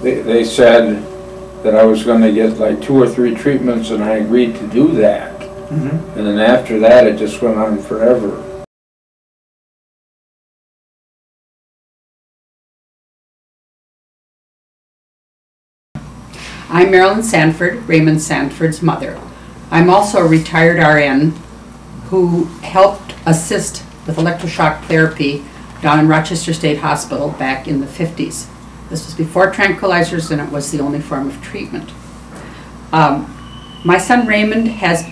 They said that I was going to get like 2 or 3 treatments, and I agreed to do that. Mm-hmm. And then after that, it just went on forever. I'm Marilyn Sandford, Raymond Sandford's mother. I'm also a retired RN who helped assist with electroshock therapy down in Rochester State Hospital back in the 50s. This was before tranquilizers, and it was the only form of treatment. My son Raymond has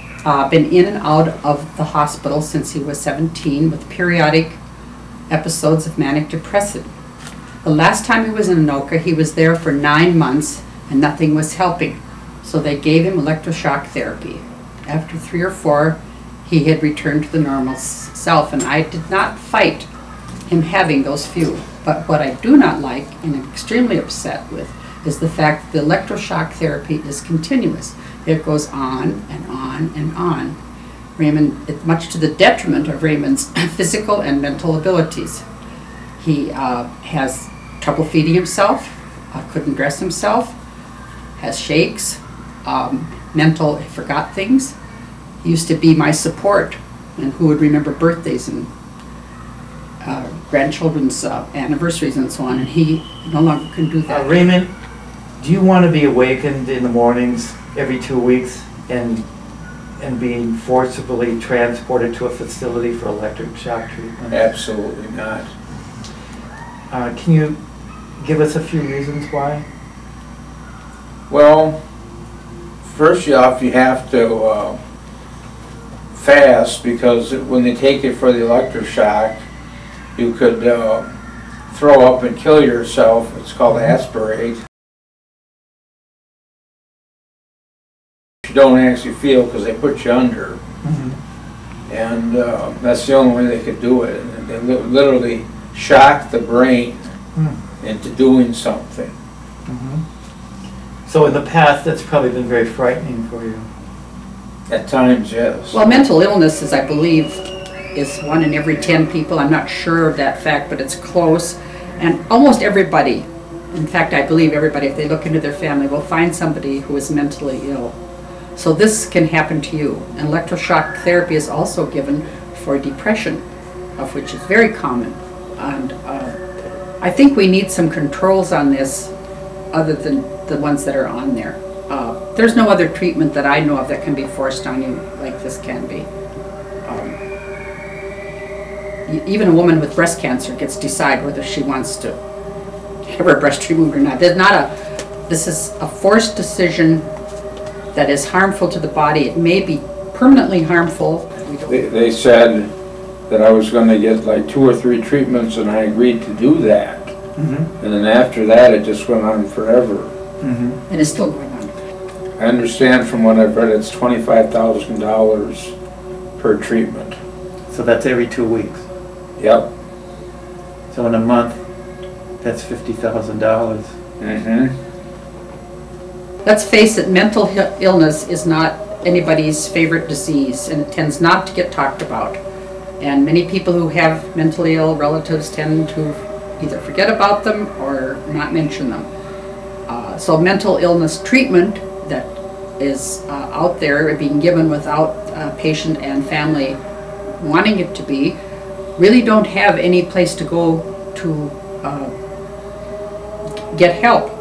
been in and out of the hospital since he was 17 with periodic episodes of manic depressive. The last time he was in Anoka, he was there for 9 months and nothing was helping. So they gave him electroshock therapy. After 3 or 4, he had returned to the normal self, and I did not fight him having those few. But what I do not like and am extremely upset with is the fact that the electroshock therapy is continuous. It goes on and on and on. Raymond, much to the detriment of Raymond's physical and mental abilities. He has trouble feeding himself, couldn't dress himself, has shakes, he forgot things. He used to be my support, and who would remember birthdays and grandchildren's anniversaries and so on, and he no longer can do that. Raymond, do you want to be awakened in the mornings every 2 weeks and being forcibly transported to a facility for electric shock treatment? Absolutely not. Can you give us a few reasons why? Well, first off, you have to fast, because when they take you for the electroshock, you could throw up and kill yourself. It's called aspirate. You don't actually feel because they put you under. Mm-hmm. And that's the only way they could do it. And they literally shock the brain into doing something. Mm-hmm. So in the past, that's probably been very frightening for you. At times, yes. Well, mental illness is, I believe, is 1 in every 10 people. I'm not sure of that fact, but it's close. And almost everybody, in fact, I believe everybody, if they look into their family, will find somebody who is mentally ill. So this can happen to you. And electroshock therapy is also given for depression, of which is very common. And I think we need some controls on this other than the ones that are on there. There's no other treatment that I know of that can be forced on you like this can be. Even a woman with breast cancer gets to decide whether she wants to have her breast removed or not. This is a forced decision that is harmful to the body. It may be permanently harmful. They said that I was going to get like 2 or 3 treatments, and I agreed to do that. Mm-hmm. And then after that, it just went on forever. Mm-hmm. And it's still going on. I understand from what I've read, it's $25,000 per treatment. So that's every 2 weeks? Yep. So in a month, that's $50,000. Mm-hmm. Let's face it, mental illness is not anybody's favorite disease, and it tends not to get talked about. And many people who have mentally ill relatives tend to either forget about them or not mention them. So mental illness treatment that is out there being given without patient and family wanting it to be, really don't have any place to go to get help.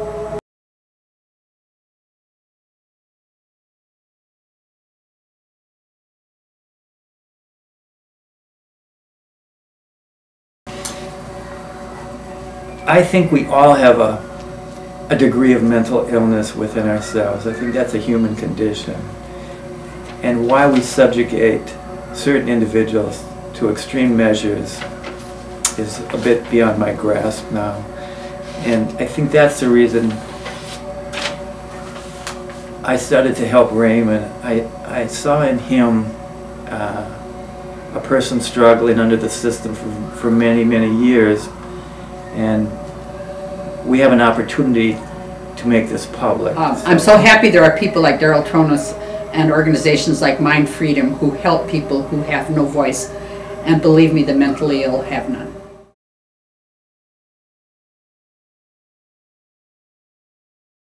I think we all have a degree of mental illness within ourselves. I think that's a human condition. And why we subjugate certain individuals to extreme measures is a bit beyond my grasp now. And I think that's the reason I started to help Raymond. I saw in him a person struggling under the system for many, many years. And we have an opportunity to make this public. I'm so happy there are people like Daryl Tronis and organizations like MindFreedom who help people who have no voice. And believe me, the mentally ill have none.